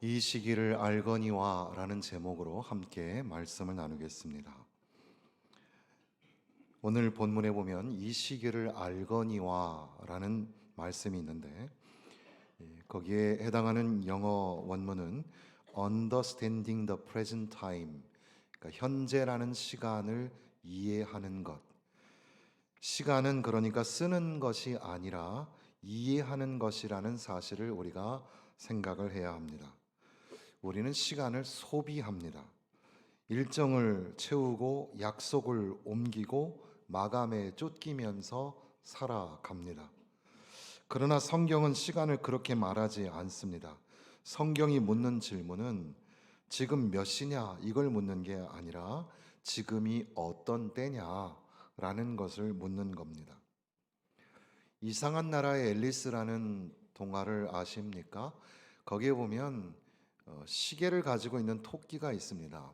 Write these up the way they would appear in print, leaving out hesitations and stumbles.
이 시기를 알거니와 라는 제목으로 함께 말씀을 나누겠습니다. 오늘 본문에 보면 이 시기를 알거니와 라는 말씀이 있는데 거기에 해당하는 영어 원문은 Understanding the present time, 그러니까 현재라는 시간을 이해하는 것. 시간은 그러니까 쓰는 것이 아니라 이해하는 것이라는 사실을 우리가 생각을 해야 합니다. 우리는 시간을 소비합니다. 일정을 채우고 약속을 옮기고 마감에 쫓기면서 살아갑니다. 그러나 성경은 시간을 그렇게 말하지 않습니다. 성경이 묻는 질문은 지금 몇 시냐 이걸 묻는 게 아니라 지금이 어떤 때냐라는 것을 묻는 겁니다. 이상한 나라의 앨리스라는 동화를 아십니까? 거기에 보면 시계를 가지고 있는 토끼가 있습니다.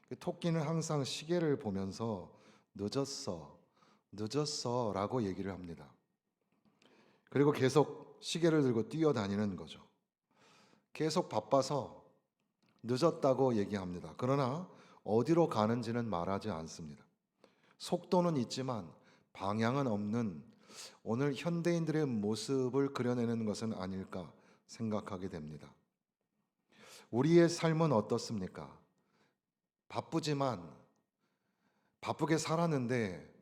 그 토끼는 항상 시계를 보면서 늦었어, 늦었어 라고 얘기를 합니다. 그리고 계속 시계를 들고 뛰어다니는 거죠. 계속 바빠서 늦었다고 얘기합니다. 그러나 어디로 가는지는 말하지 않습니다. 속도는 있지만 방향은 없는 오늘 현대인들의 모습을 그려내는 것은 아닐까 생각하게 됩니다. 우리의 삶은 어떻습니까? 바쁘지만 바쁘게 살았는데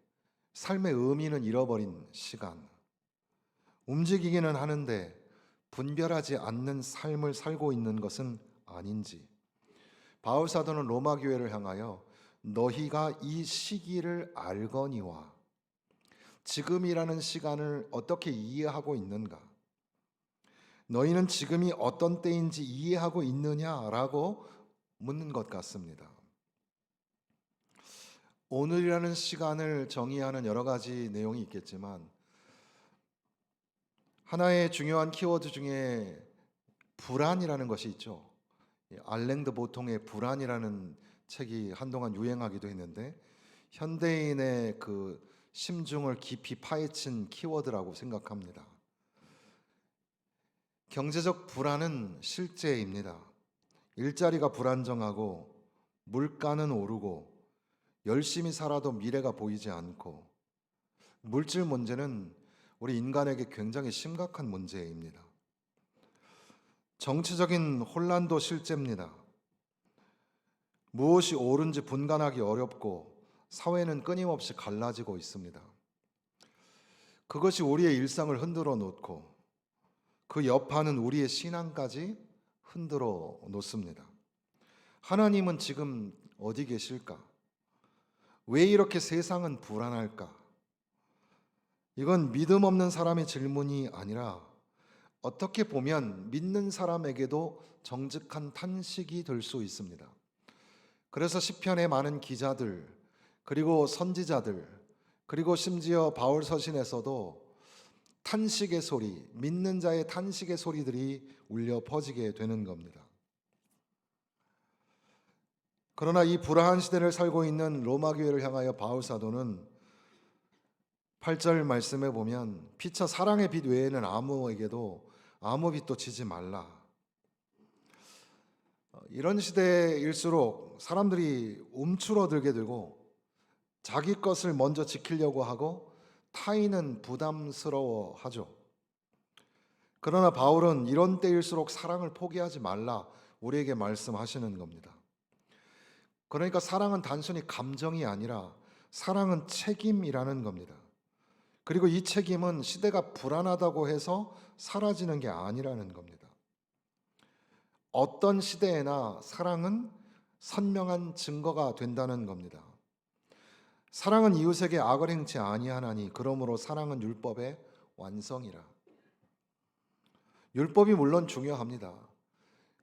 삶의 의미는 잃어버린 시간. 움직이기는 하는데 분별하지 않는 삶을 살고 있는 것은 아닌지. 바울 사도는 로마 교회를 향하여 너희가 이 시기를 알거니와 지금이라는 시간을 어떻게 이해하고 있는가? 너희는 지금이 어떤 때인지 이해하고 있느냐라고 묻는 것 같습니다. 오늘이라는 시간을 정의하는 여러 가지 내용이 있겠지만 하나의 중요한 키워드 중에 불안이라는 것이 있죠. 알랭 드 보통의 불안이라는 책이 한동안 유행하기도 했는데 현대인의 그 심중을 깊이 파헤친 키워드라고 생각합니다. 경제적 불안은 실제입니다. 일자리가 불안정하고 물가는 오르고 열심히 살아도 미래가 보이지 않고 물질 문제는 우리 인간에게 굉장히 심각한 문제입니다. 정치적인 혼란도 실제입니다. 무엇이 옳은지 분간하기 어렵고 사회는 끊임없이 갈라지고 있습니다. 그것이 우리의 일상을 흔들어 놓고 그 여파는 우리의 신앙까지 흔들어 놓습니다. 하나님은 지금 어디 계실까? 왜 이렇게 세상은 불안할까? 이건 믿음 없는 사람의 질문이 아니라 어떻게 보면 믿는 사람에게도 정직한 탄식이 될 수 있습니다. 그래서 시편의 많은 기자들, 그리고 선지자들, 그리고 심지어 바울 서신에서도 탄식의 소리, 믿는 자의 탄식의 소리들이 울려 퍼지게 되는 겁니다. 그러나 이 불안한 시대를 살고 있는 로마 교회를 향하여 바울 사도는 8절 말씀에 보면 피차 사랑의 빛 외에는 아무에게도 아무 빛도 지지 말라. 이런 시대일수록 사람들이 움츠러들게 되고 자기 것을 먼저 지키려고 하고 타인은 부담스러워하죠. 그러나 바울은 이런 때일수록 사랑을 포기하지 말라 우리에게 말씀하시는 겁니다. 그러니까 사랑은 단순히 감정이 아니라 사랑은 책임이라는 겁니다. 그리고 이 책임은 시대가 불안하다고 해서 사라지는 게 아니라는 겁니다. 어떤 시대에나 사랑은 선명한 증거가 된다는 겁니다. 사랑은 이웃에게 악을 행치 아니하나니 그러므로 사랑은 율법의 완성이라. 율법이 물론 중요합니다.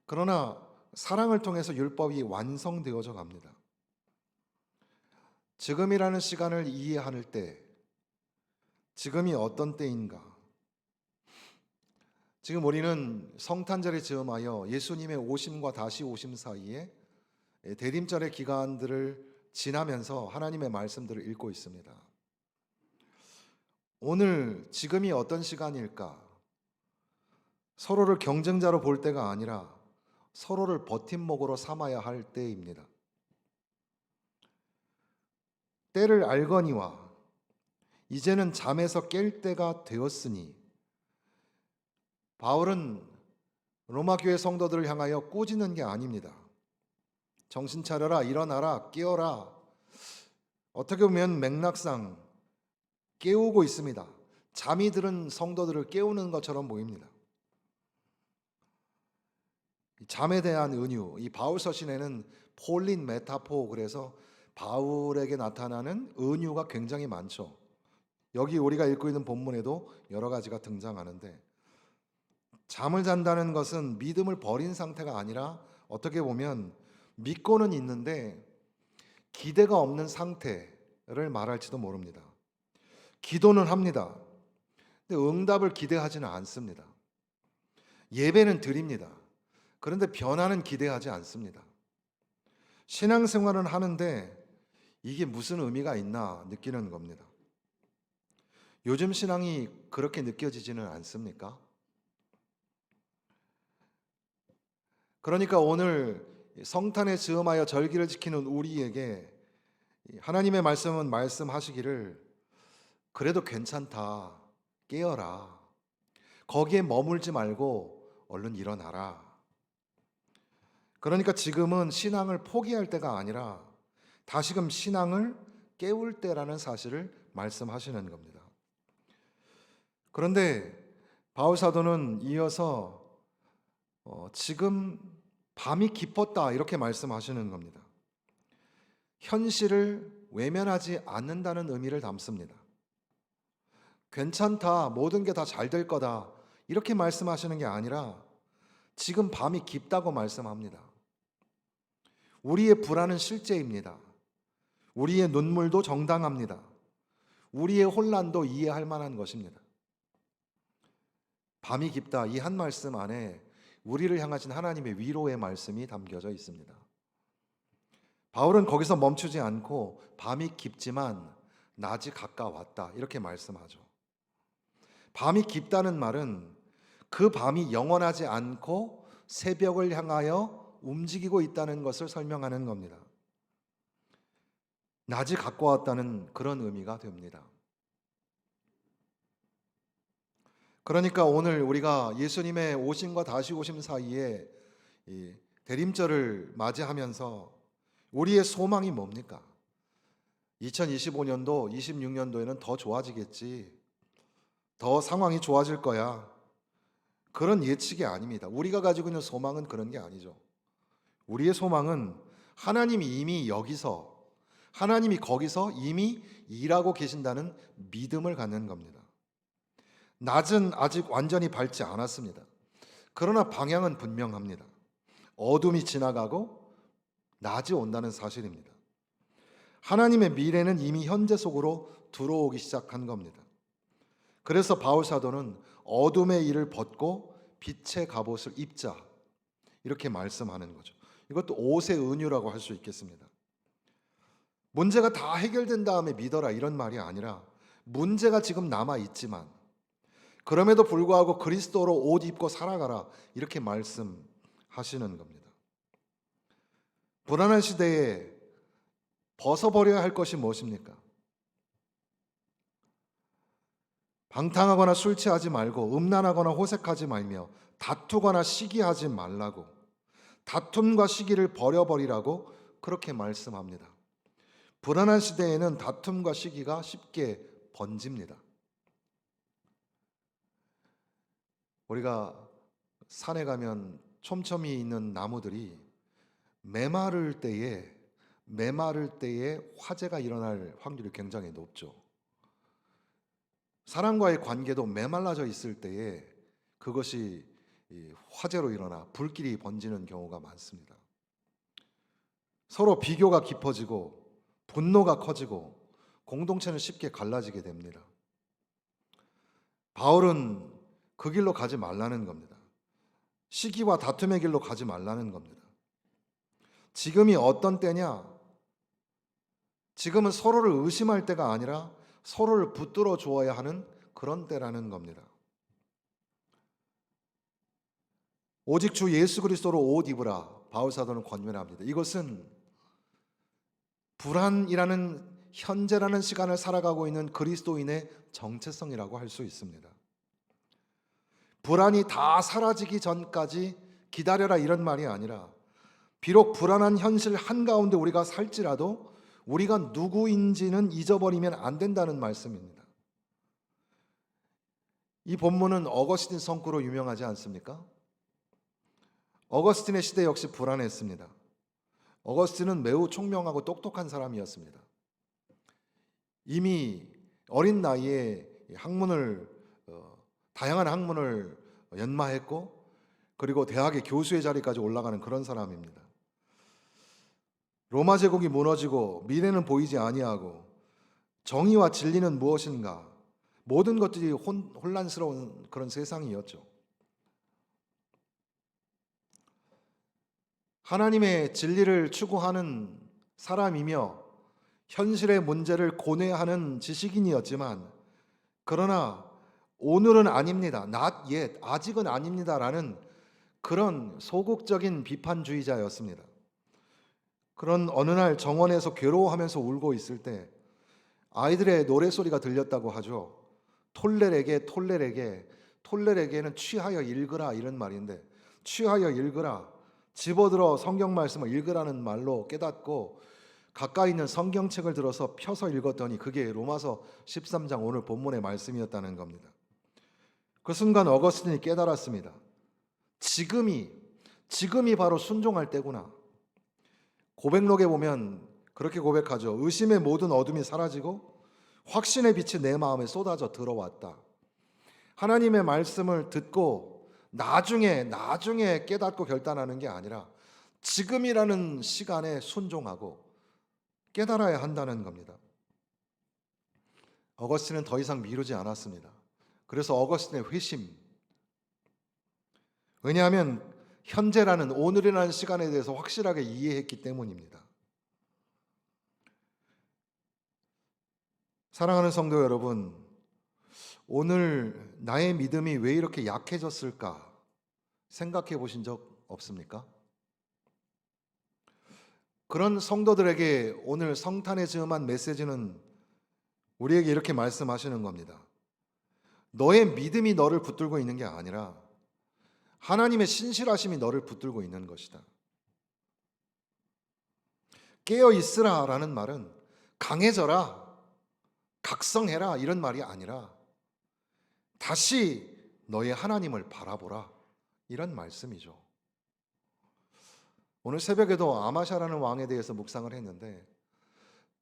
그러나 사랑을 통해서 율법이 완성되어져 갑니다. 지금이라는 시간을 이해할 때 지금이 어떤 때인가? 지금 우리는 성탄절에 즈음하여 예수님의 오심과 다시 오심 사이에 대림절의 기간들을 지나면서 하나님의 말씀들을 읽고 있습니다. 오늘 지금이 어떤 시간일까? 서로를 경쟁자로 볼 때가 아니라 서로를 버팀목으로 삼아야 할 때입니다. 때를 알거니와 이제는 잠에서 깰 때가 되었으니. 바울은 로마 교회 성도들을 향하여 꾸짖는 게 아닙니다. 정신 차려라, 일어나라, 깨어라. 어떻게 보면 맥락상 깨우고 있습니다. 잠이 들은 성도들을 깨우는 것처럼 보입니다. 잠에 대한 은유, 이 바울 서신에는 폴린 메타포, 그래서 바울에게 나타나는 은유가 굉장히 많죠. 여기 우리가 읽고 있는 본문에도 여러 가지가 등장하는데, 잠을 잔다는 것은 믿음을 버린 상태가 아니라 어떻게 보면 믿고는 있는데 기대가 없는 상태를 말할지도 모릅니다. 기도는 합니다. 근데 응답을 기대하지는 않습니다. 예배는 드립니다. 그런데 변화는 기대하지 않습니다. 신앙생활은 하는데 이게 무슨 의미가 있나 느끼는 겁니다. 요즘 신앙이 그렇게 느껴지지는 않습니까? 그러니까 오늘 성탄에 즈음하여 절기를 지키는 우리에게 하나님의 말씀은 말씀하시기를 그래도 괜찮다, 깨어라, 거기에 머물지 말고 얼른 일어나라. 그러니까 지금은 신앙을 포기할 때가 아니라 다시금 신앙을 깨울 때라는 사실을 말씀하시는 겁니다. 그런데 바울 사도는 이어서 지금 밤이 깊었다 이렇게 말씀하시는 겁니다. 현실을 외면하지 않는다는 의미를 담습니다. 괜찮다, 모든 게 다 잘 될 거다 이렇게 말씀하시는 게 아니라 지금 밤이 깊다고 말씀합니다. 우리의 불안은 실제입니다. 우리의 눈물도 정당합니다. 우리의 혼란도 이해할 만한 것입니다. 밤이 깊다, 이 한 말씀 안에 우리를 향하신 하나님의 위로의 말씀이 담겨져 있습니다. 바울은 거기서 멈추지 않고 밤이 깊지만 낮이 가까웠다 이렇게 말씀하죠. 밤이 깊다는 말은 그 밤이 영원하지 않고 새벽을 향하여 움직이고 있다는 것을 설명하는 겁니다. 낮이 가까웠다는 그런 의미가 됩니다. 그러니까 오늘 우리가 예수님의 오심과 다시 오심 사이에 이 대림절을 맞이하면서 우리의 소망이 뭡니까? 2025년도, 26년도에는 더 좋아지겠지. 더 상황이 좋아질 거야. 그런 예측이 아닙니다. 우리가 가지고 있는 소망은 그런 게 아니죠. 우리의 소망은 하나님이 이미 여기서, 하나님이 거기서 이미 일하고 계신다는 믿음을 갖는 겁니다. 낮은 아직 완전히 밝지 않았습니다. 그러나 방향은 분명합니다. 어둠이 지나가고 낮이 온다는 사실입니다. 하나님의 미래는 이미 현재 속으로 들어오기 시작한 겁니다. 그래서 바울 사도는 어둠의 일을 벗고 빛의 갑옷을 입자 이렇게 말씀하는 거죠. 이것도 옷의 은유라고 할 수 있겠습니다. 문제가 다 해결된 다음에 믿어라 이런 말이 아니라 문제가 지금 남아 있지만 그럼에도 불구하고 그리스도로 옷 입고 살아가라 이렇게 말씀하시는 겁니다. 불안한 시대에 벗어버려야 할 것이 무엇입니까? 방탕하거나 술 취하지 말고 음란하거나 호색하지 말며 다투거나 시기하지 말라고, 다툼과 시기를 버려버리라고 그렇게 말씀합니다. 불안한 시대에는 다툼과 시기가 쉽게 번집니다. 우리가 산에 가면 촘촘히 있는 나무들이 메마를 때에 화재가 일어날 확률이 굉장히 높죠. 사람과의 관계도 메말라져 있을 때에 그것이 화재로 일어나 불길이 번지는 경우가 많습니다. 서로 비교가 깊어지고 분노가 커지고 공동체는 쉽게 갈라지게 됩니다. 바울은 그 길로 가지 말라는 겁니다. 시기와 다툼의 길로 가지 말라는 겁니다. 지금이 어떤 때냐? 지금은 서로를 의심할 때가 아니라 서로를 붙들어 주어야 하는 그런 때라는 겁니다. 오직 주 예수 그리스도로 옷 입으라. 바울 사도는 권면합니다. 이것은 불안이라는 현재라는 시간을 살아가고 있는 그리스도인의 정체성이라고 할 수 있습니다. 불안이 다 사라지기 전까지 기다려라 이런 말이 아니라, 비록 불안한 현실 한가운데 우리가 살지라도 우리가 누구인지는 잊어버리면 안 된다는 말씀입니다. 이 본문은 어거스틴 성구로 유명하지 않습니까? 어거스틴의 시대 역시 불안했습니다. 어거스틴은 매우 총명하고 똑똑한 사람이었습니다. 이미 어린 나이에 다양한 학문을 연마했고, 그리고 대학의 교수의 자리까지 올라가는 그런 사람입니다. 로마 제국이 무너지고 미래는 보이지 아니하고 정의와 진리는 무엇인가, 모든 것들이 혼란스러운 그런 세상이었죠. 하나님의 진리를 추구하는 사람이며 현실의 문제를 고뇌하는 지식인이었지만, 그러나 오늘은 아닙니다, not yet, 아직은 아닙니다라는 그런 소극적인 비판주의자였습니다. 그런 어느 날 정원에서 괴로워하면서 울고 있을 때 아이들의 노래소리가 들렸다고 하죠. 톨레에게는 취하여 읽으라 이런 말인데, 취하여 읽으라, 집어들어 성경 말씀을 읽으라는 말로 깨닫고 가까이 있는 성경책을 들어서 펴서 읽었더니 그게 로마서 13장 오늘 본문의 말씀이었다는 겁니다. 그 순간 어거스틴이 깨달았습니다. 지금이 바로 순종할 때구나. 고백록에 보면 그렇게 고백하죠. 의심의 모든 어둠이 사라지고 확신의 빛이 내 마음에 쏟아져 들어왔다. 하나님의 말씀을 듣고 나중에 깨닫고 결단하는 게 아니라 지금이라는 시간에 순종하고 깨달아야 한다는 겁니다. 어거스틴은 더 이상 미루지 않았습니다. 그래서 어거스틴의 회심, 왜냐하면 현재라는, 오늘이라는 시간에 대해서 확실하게 이해했기 때문입니다. 사랑하는 성도 여러분, 오늘 나의 믿음이 왜 이렇게 약해졌을까 생각해 보신 적 없습니까? 그런 성도들에게 오늘 성탄에 즈음한 메시지는 우리에게 이렇게 말씀하시는 겁니다. 너의 믿음이 너를 붙들고 있는 게 아니라 하나님의 신실하심이 너를 붙들고 있는 것이다. 깨어 있으라 라는 말은 강해져라, 각성해라 이런 말이 아니라 다시 너의 하나님을 바라보라 이런 말씀이죠. 오늘 새벽에도 아마샤라는 왕에 대해서 묵상을 했는데,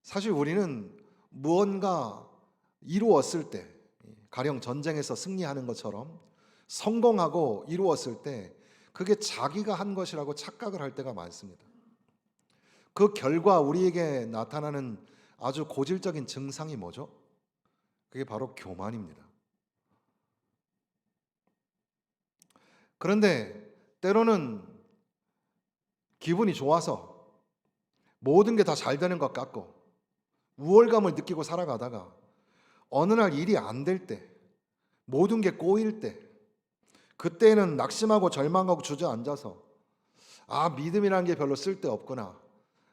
사실 우리는 무언가 이루었을 때, 가령 전쟁에서 승리하는 것처럼 성공하고 이루었을 때 그게 자기가 한 것이라고 착각을 할 때가 많습니다. 그 결과 우리에게 나타나는 아주 고질적인 증상이 뭐죠? 그게 바로 교만입니다. 그런데 때로는 기분이 좋아서 모든 게 다 잘 되는 것 같고 우월감을 느끼고 살아가다가 어느 날 일이 안 될 때, 모든 게 꼬일 때, 그때는 낙심하고 절망하고 주저앉아서 믿음이라는 게 별로 쓸데없구나,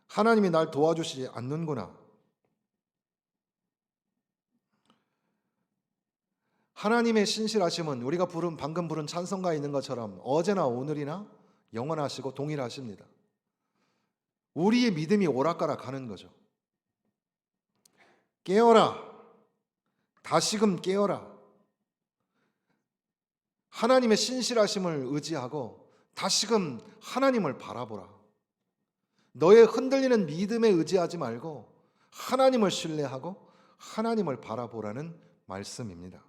하나님이 날 도와주시지 않는구나, 하나님의 신실하심은 우리가 방금 부른 찬송가에 있는 것처럼 어제나 오늘이나 영원하시고 동일하십니다. 우리의 믿음이 오락가락하는 거죠. 깨어라, 다시금 깨어라. 하나님의 신실하심을 의지하고 다시금 하나님을 바라보라. 너의 흔들리는 믿음에 의지하지 말고 하나님을 신뢰하고 하나님을 바라보라는 말씀입니다.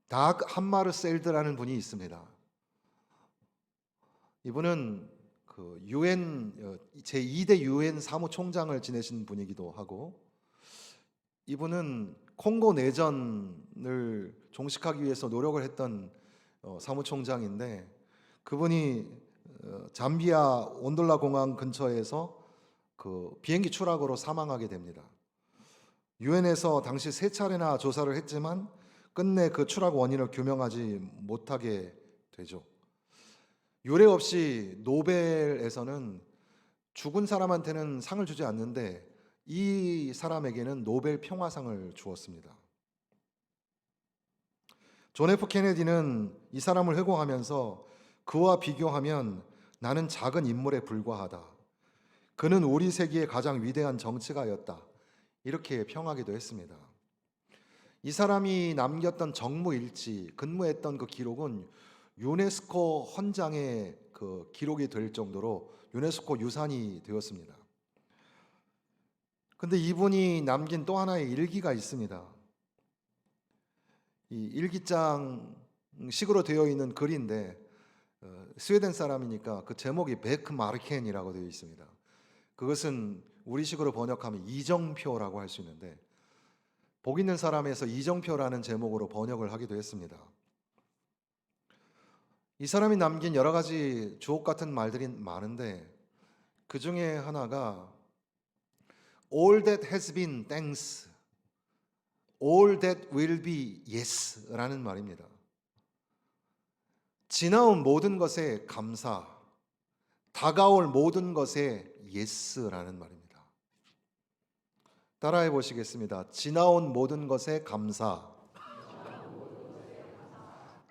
닥 함마르셀드라는 분이 있습니다. 이분은 그 UN 제2대 UN 사무총장을 지내신 분이기도 하고, 이분은 콩고 내전을 종식하기 위해서 노력을 했던 사무총장인데, 그분이 잠비아 온돌라 공항 근처에서 그 비행기 추락으로 사망하게 됩니다. 유엔에서 당시 3차례나 조사를 했지만 끝내 그 추락 원인을 규명하지 못하게 되죠. 유례 없이 노벨에서는 죽은 사람한테는 상을 주지 않는데 이 사람에게는 노벨 평화상을 주었습니다. 존 F 케네디는 이 사람을 회고하면서 그와 비교하면 나는 작은 인물에 불과하다. 그는 우리 세기의 가장 위대한 정치가였다. 이렇게 평하기도 했습니다. 이 사람이 남겼던 정무일지, 근무했던 그 기록은 유네스코 헌장의 그 기록이 될 정도로 유네스코 유산이 되었습니다. 근데 이분이 남긴 또 하나의 일기가 있습니다. 이 일기장식으로 되어 있는 글인데 스웨덴 사람이니까 그 제목이 베크마르켄이라고 되어 있습니다. 그것은 우리식으로 번역하면 이정표라고 할 수 있는데 복 있는 사람에서 이정표라는 제목으로 번역을 하기도 했습니다. 이 사람이 남긴 여러 가지 주옥 같은 말들이 많은데 그 중에 하나가 All that has been thanks, all that will be yes 라는 말입니다. 지나온 모든 것에 감사, 다가올 모든 것에 yes라는 말입니다. 따라해 보시겠습니다. 지나온 모든 것에 감사,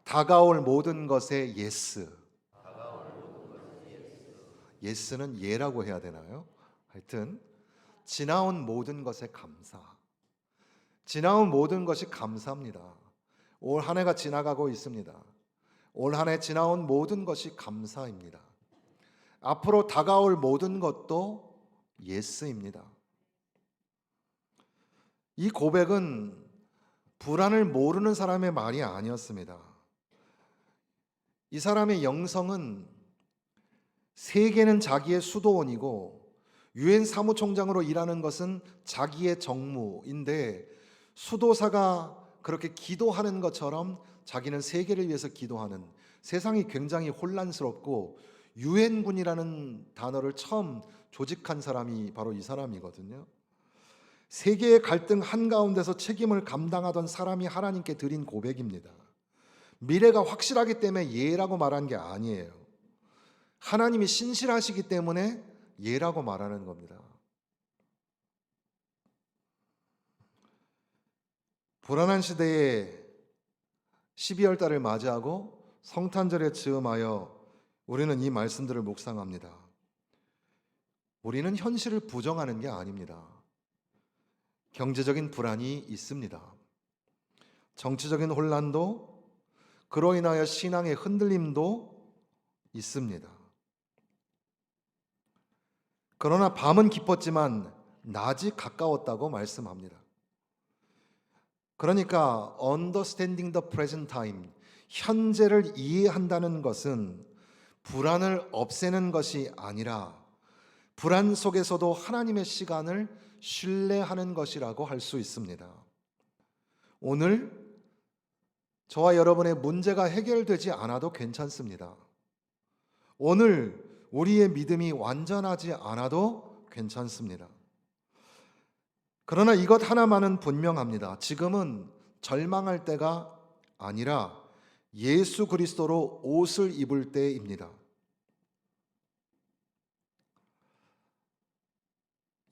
다가올 모든 것에 yes. yes는 예라고 해야 되나요? 하여튼 지나온 모든 것에 감사. 지나온 모든 것이 감사합니다. 올 한 해가 지나가고 있습니다. 올 한 해 지나온 모든 것이 감사입니다. 앞으로 다가올 모든 것도 예스입니다. 이 고백은 불안을 모르는 사람의 말이 아니었습니다. 이 사람의 영성은 세계는 자기의 수도원이고 유엔 사무총장으로 일하는 것은 자기의 정무인데 수도사가 그렇게 기도하는 것처럼 자기는 세계를 위해서 기도하는, 세상이 굉장히 혼란스럽고 유엔군이라는 단어를 처음 조직한 사람이 바로 이 사람이거든요. 세계의 갈등 한가운데서 책임을 감당하던 사람이 하나님께 드린 고백입니다. 미래가 확실하기 때문에 예라고 말한 게 아니에요. 하나님이 신실하시기 때문에 예라고 말하는 겁니다. 불안한 시대에 12월 달을 맞이하고 성탄절에 즈음하여 우리는 이 말씀들을 묵상합니다. 우리는 현실을 부정하는 게 아닙니다. 경제적인 불안이 있습니다. 정치적인 혼란도, 그로 인하여 신앙의 흔들림도 있습니다. 그러나 밤은 깊었지만 낮이 가까웠다고 말씀합니다. 그러니까 understanding the present time, 현재를 이해한다는 것은 불안을 없애는 것이 아니라 불안 속에서도 하나님의 시간을 신뢰하는 것이라고 할 수 있습니다. 오늘 저와 여러분의 문제가 해결되지 않아도 괜찮습니다. 오늘 우리의 믿음이 완전하지 않아도 괜찮습니다. 그러나 이것 하나만은 분명합니다. 지금은 절망할 때가 아니라 예수 그리스도로 옷을 입을 때입니다.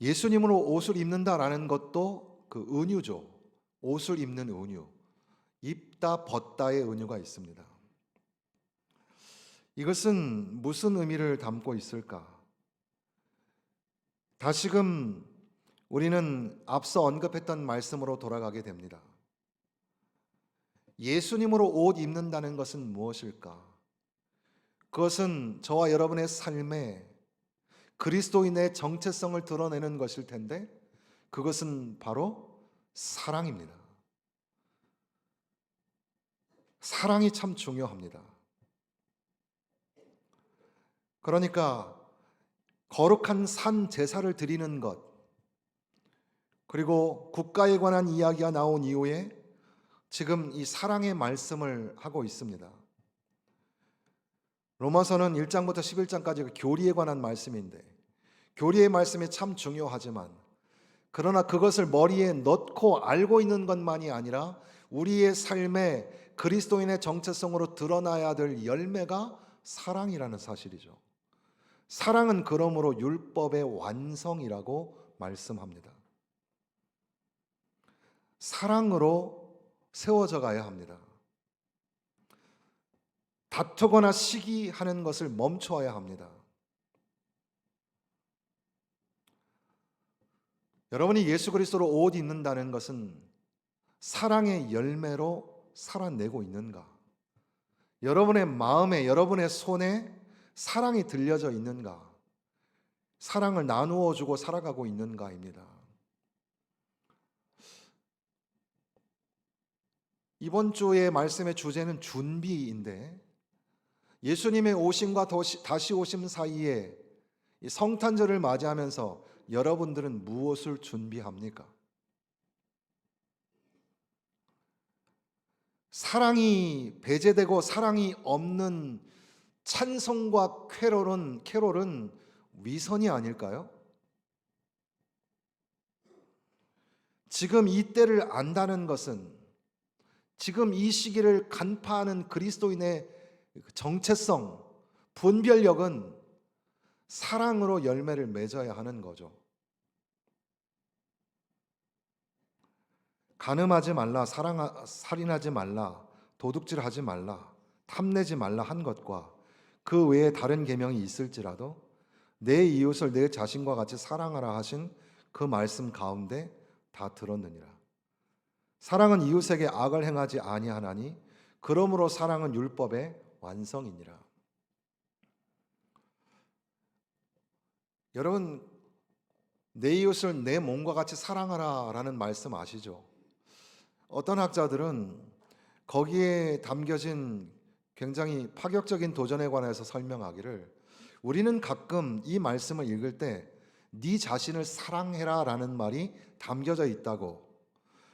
예수님으로 옷을 입는다라는 것도 그 은유죠. 옷을 입는 은유. 입다 벗다의 은유가 있습니다. 이것은 무슨 의미를 담고 있을까? 다시금 우리는 앞서 언급했던 말씀으로 돌아가게 됩니다. 예수님으로 옷 입는다는 것은 무엇일까? 그것은 저와 여러분의 삶에 그리스도인의 정체성을 드러내는 것일 텐데 그것은 바로 사랑입니다. 사랑이 참 중요합니다. 그러니까 거룩한 산 제사를 드리는 것, 그리고 국가에 관한 이야기가 나온 이후에 지금 이 사랑의 말씀을 하고 있습니다. 로마서는 1장부터 11장까지 교리에 관한 말씀인데 교리의 말씀이 참 중요하지만 그러나 그것을 머리에 넣고 알고 있는 것만이 아니라 우리의 삶에 그리스도인의 정체성으로 드러나야 될 열매가 사랑이라는 사실이죠. 사랑은 그러므로 율법의 완성이라고 말씀합니다. 사랑으로 세워져 가야 합니다. 다투거나 시기하는 것을 멈춰야 합니다. 여러분이 예수 그리스도로 옷 입는다는 것은 사랑의 열매로 살아내고 있는가? 여러분의 마음에, 여러분의 손에 사랑이 들려져 있는가? 사랑을 나누어 주고 살아가고 있는가입니다. 이번 주의 말씀의 주제는 준비인데, 예수님의 오심과 다시 오심 사이에 이 성탄절을 맞이하면서 여러분들은 무엇을 준비합니까? 사랑이 배제되고 사랑이 없는 찬송과 캐롤은 위선이 아닐까요? 지금 이 때를 안다는 것은, 지금 이 시기를 간파하는 그리스도인의 정체성, 분별력은 사랑으로 열매를 맺어야 하는 거죠. 간음하지 말라, 살인하지 말라, 도둑질하지 말라, 탐내지 말라 한 것과 그 외에 다른 계명이 있을지라도 내 이웃을 내 자신과 같이 사랑하라 하신 그 말씀 가운데 다 들었느니라. 사랑은 이웃에게 악을 행하지 아니하나니 그러므로 사랑은 율법의 완성이니라. 여러분, 내 이웃을 내 몸과 같이 사랑하라라는 말씀 아시죠? 어떤 학자들은 거기에 담겨진 굉장히 파격적인 도전에 관해서 설명하기를, 우리는 가끔 이 말씀을 읽을 때 네 자신을 사랑해라라는 말이 담겨져 있다고,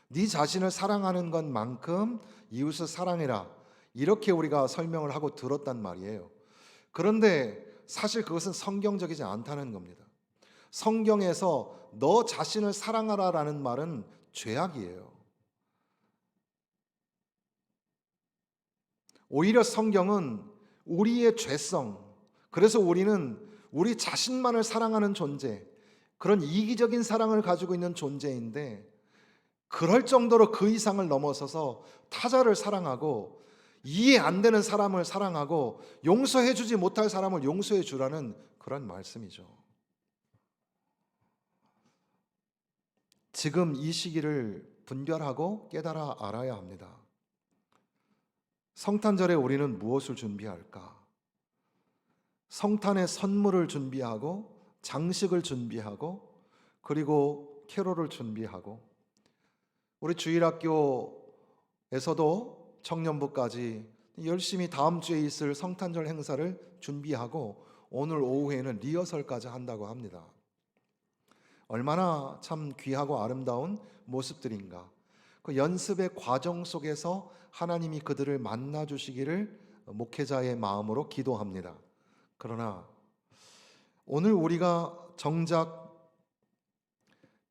네 자신을 사랑하는 것만큼 이웃을 사랑해라, 이렇게 우리가 설명을 하고 들었단 말이에요. 그런데 사실 그것은 성경적이지 않다는 겁니다. 성경에서 너 자신을 사랑하라라는 말은 죄악이에요. 오히려 성경은 우리의 죄성, 그래서 우리는 우리 자신만을 사랑하는 존재, 그런 이기적인 사랑을 가지고 있는 존재인데, 그럴 정도로 그 이상을 넘어서서 타자를 사랑하고 이해 안 되는 사람을 사랑하고 용서해 주지 못할 사람을 용서해 주라는 그런 말씀이죠. 지금 이 시기를 분별하고 깨달아 알아야 합니다. 성탄절에 우리는 무엇을 준비할까? 성탄의 선물을 준비하고 장식을 준비하고 그리고 캐롤을 준비하고, 우리 주일학교에서도 청년부까지 열심히 다음 주에 있을 성탄절 행사를 준비하고 오늘 오후에는 리허설까지 한다고 합니다. 얼마나 참 귀하고 아름다운 모습들인가. 그 연습의 과정 속에서 하나님이 그들을 만나 주시기를 목회자의 마음으로 기도합니다. 그러나 오늘 우리가 정작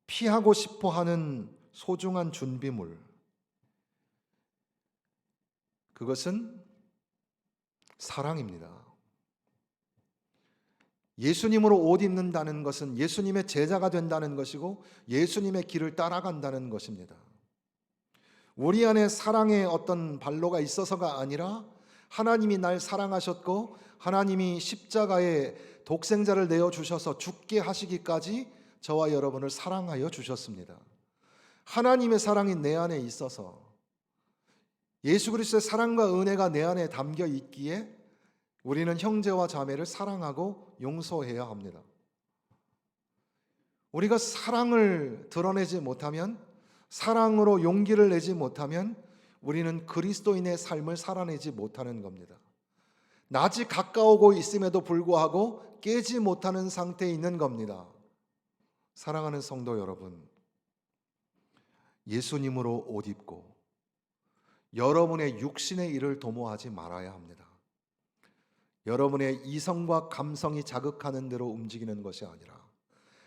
피하고 싶어 하는 소중한 준비물, 그것은 사랑입니다. 예수님으로 옷 입는다는 것은 예수님의 제자가 된다는 것이고 예수님의 길을 따라간다는 것입니다. 우리 안에 사랑의 어떤 발로가 있어서가 아니라 하나님이 날 사랑하셨고 하나님이 십자가에 독생자를 내어주셔서 죽게 하시기까지 저와 여러분을 사랑하여 주셨습니다. 하나님의 사랑이 내 안에 있어서, 예수 그리스도의 사랑과 은혜가 내 안에 담겨 있기에 우리는 형제와 자매를 사랑하고 용서해야 합니다. 우리가 사랑을 드러내지 못하면, 사랑으로 용기를 내지 못하면 우리는 그리스도인의 삶을 살아내지 못하는 겁니다. 낮이 가까우고 있음에도 불구하고 깨지 못하는 상태에 있는 겁니다. 사랑하는 성도 여러분, 예수님으로 옷 입고 여러분의 육신의 일을 도모하지 말아야 합니다. 여러분의 이성과 감성이 자극하는 대로 움직이는 것이 아니라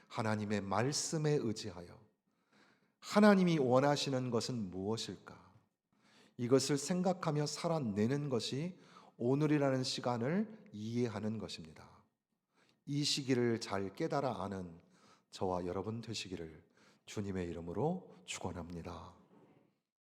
하나님의 말씀에 의지하여 하나님이 원하시는 것은 무엇일까? 이것을 생각하며 살아내는 것이 오늘이라는 시간을 이해하는 것입니다. 이 시기를 잘 깨달아 아는 저와 여러분 되시기를 주님의 이름으로 축원합니다.